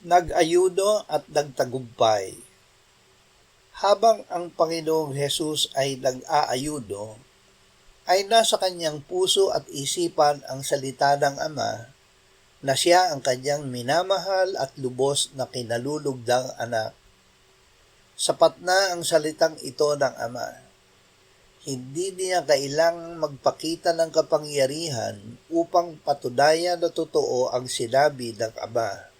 Nag-ayuno at nagtagumpay. Habang ang Panginoong Hesus ay nag-aayuno, ay nasa kanyang puso at isipan ang salita ng Ama na siya ang kanyang minamahal at lubos na kinalulugdang anak. Sapat na ang salitang ito ng Ama. Hindi niya kailangang magpakita ng kapangyarihan upang patunayan na totoo ang sinabi ng Ama.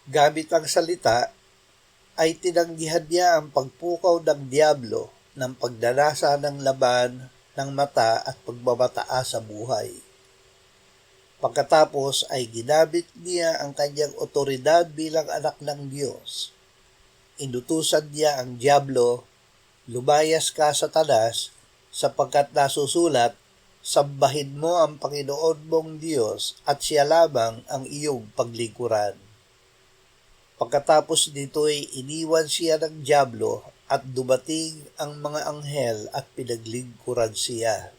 Gamit ang salita, ay tinanggihan niya ang pagpukaw ng Diablo ng pagdarasa ng laban ng mata at pagmamataas sa buhay. Pagkatapos ay ginamit niya ang kanyang otoridad bilang anak ng Diyos. Inutusan niya ang Diablo, lumayas ka Satanas, sapagkat nasusulat, sambahin mo ang Panginoon mong Diyos at siya lamang ang iyong paglingkuran. Pagkatapos nito'y iniwan siya ng Diablo at dumating ang mga anghel at pinaglingkuran siya.